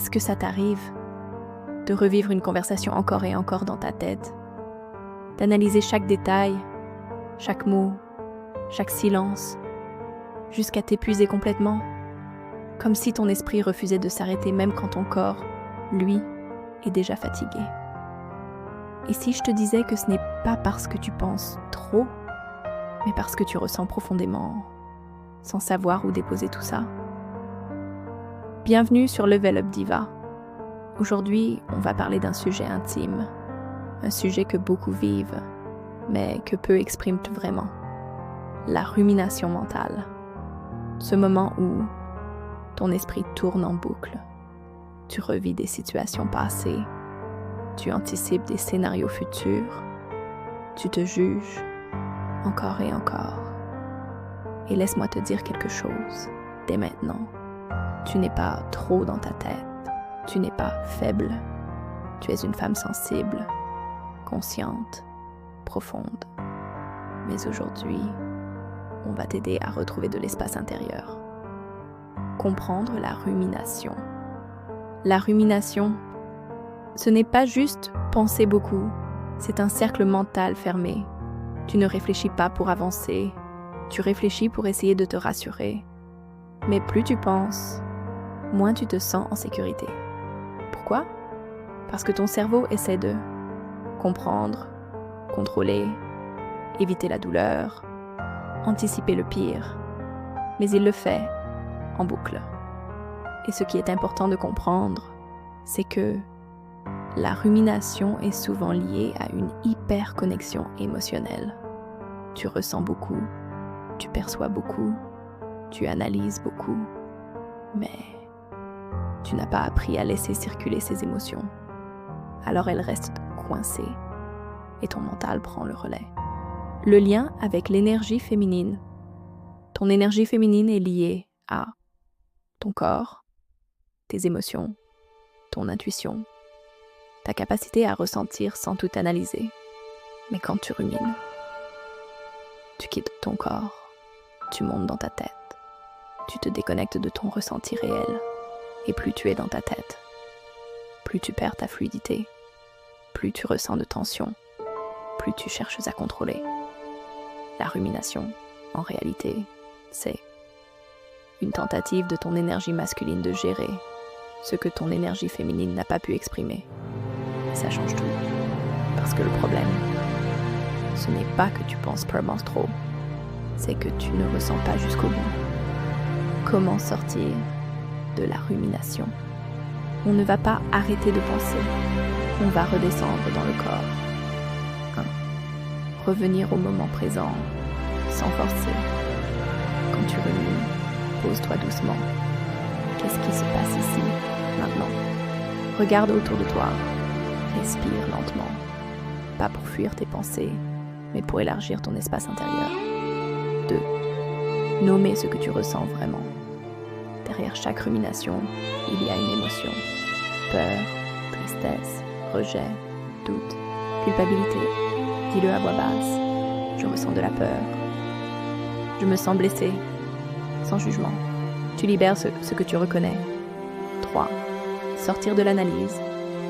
Est-ce que ça t'arrive de revivre une conversation encore et encore dans ta tête, d'analyser chaque détail, chaque mot, chaque silence, jusqu'à t'épuiser complètement, comme si ton esprit refusait de s'arrêter même quand ton corps, lui, est déjà fatigué? Et si je te disais que ce n'est pas parce que tu penses trop, mais parce que tu ressens profondément, sans savoir où déposer tout ça? Bienvenue sur Level Up Diva. Aujourd'hui, on va parler d'un sujet intime, un sujet que beaucoup vivent, mais que peu expriment vraiment. La rumination mentale. Ce moment où ton esprit tourne en boucle. Tu revis des situations passées, tu anticipes des scénarios futurs, tu te juges encore et encore. Et laisse-moi te dire quelque chose, dès maintenant. Tu n'es pas trop dans ta tête, tu n'es pas faible. Tu es une femme sensible, consciente, profonde. Mais aujourd'hui, on va t'aider à retrouver de l'espace intérieur. Comprendre la rumination. La rumination, ce n'est pas juste penser beaucoup, c'est un cercle mental fermé. Tu ne réfléchis pas pour avancer, tu réfléchis pour essayer de te rassurer. Mais plus tu penses, moins tu te sens en sécurité. Pourquoi? Parce que ton cerveau essaie de comprendre, contrôler, éviter la douleur, anticiper le pire. Mais il le fait en boucle. Et ce qui est important de comprendre, c'est que la rumination est souvent liée à une hyper-connexion émotionnelle. Tu ressens beaucoup, tu perçois beaucoup, tu analyses beaucoup, mais tu n'as pas appris à laisser circuler ces émotions. Alors elles restent coincées et ton mental prend le relais. Le lien avec l'énergie féminine. Ton énergie féminine est liée à ton corps, tes émotions, ton intuition, ta capacité à ressentir sans tout analyser. Mais quand tu rumines, tu quittes ton corps, tu montes dans ta tête, tu te déconnectes de ton ressenti réel. Et plus tu es dans ta tête, plus tu perds ta fluidité, plus tu ressens de tension, plus tu cherches à contrôler. La rumination, en réalité, c'est une tentative de ton énergie masculine de gérer ce que ton énergie féminine n'a pas pu exprimer. Et ça change tout. Parce que le problème, ce n'est pas que tu penses purement trop, c'est que tu ne ressens pas jusqu'au bout. Comment sortir de la rumination? On ne va pas arrêter de penser, on va redescendre dans le corps. 1. Revenir au moment présent, sans forcer. Quand tu rumines, pose-toi doucement. Qu'est-ce qui se passe ici, maintenant? Regarde autour de toi, respire lentement. Pas pour fuir tes pensées, mais pour élargir ton espace intérieur. 2. Nommer ce que tu ressens vraiment. Derrière chaque rumination, il y a une émotion. Peur, tristesse, rejet, doute, culpabilité. Dis-le à voix basse. Je ressens de la peur. Je me sens blessée. Sans jugement. Tu libères ce que tu reconnais. 3. Sortir de l'analyse.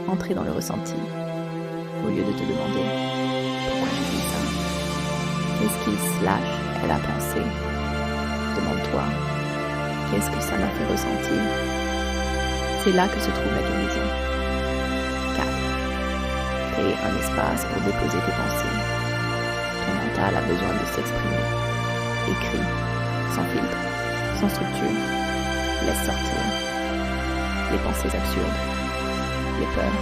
Entrer dans le ressenti. Au lieu de te demander pourquoi je fais ça. Qu'est-ce qu'il elle a pensé? Demande-toi. Qu'est-ce que ça m'a fait ressentir? C'est là que se trouve la guérison. 4. Créer un espace pour déposer tes pensées. Ton mental a besoin de s'exprimer. Écris, sans filtre, sans structure. Laisse sortir les pensées absurdes, les peurs,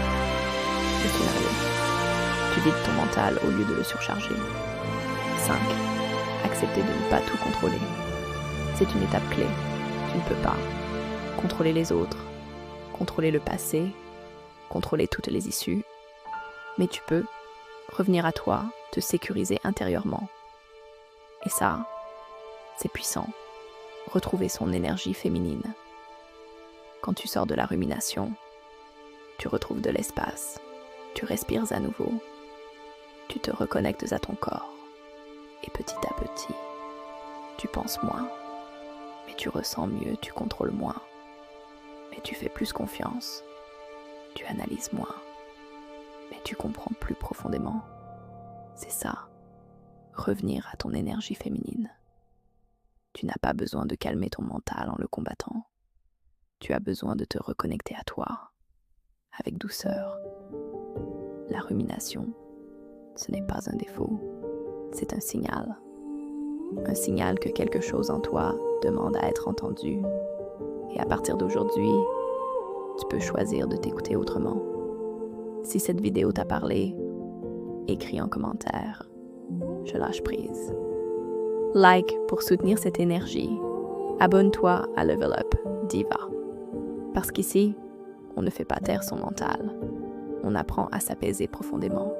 les scénarios. Tu vides ton mental au lieu de le surcharger. 5. Accepter de ne pas tout contrôler. C'est une étape clé. Tu ne peux pas contrôler les autres, contrôler le passé, contrôler toutes les issues, mais tu peux revenir à toi, te sécuriser intérieurement. Et ça, c'est puissant. Retrouver son énergie féminine. Quand tu sors de la rumination, tu retrouves de l'espace, tu respires à nouveau, tu te reconnectes à ton corps, et petit à petit, tu penses moins. Mais tu ressens mieux, tu contrôles moins. mais tu fais plus confiance. Tu analyses moins, mais tu comprends plus profondément. C'est ça, revenir à ton énergie féminine. Tu n'as pas besoin de calmer ton mental en le combattant. Tu as besoin de te reconnecter à toi, avec douceur. La rumination, ce n'est pas un défaut, c'est un signal. Un signal que quelque chose en toi demande à être entendu. Et à partir d'aujourd'hui, tu peux choisir de t'écouter autrement. Si cette vidéo t'a parlé, écris en commentaire. Je lâche prise. Like pour soutenir cette énergie. Abonne-toi à Level Up Diva. Parce qu'ici, on ne fait pas taire son mental. On apprend à s'apaiser profondément.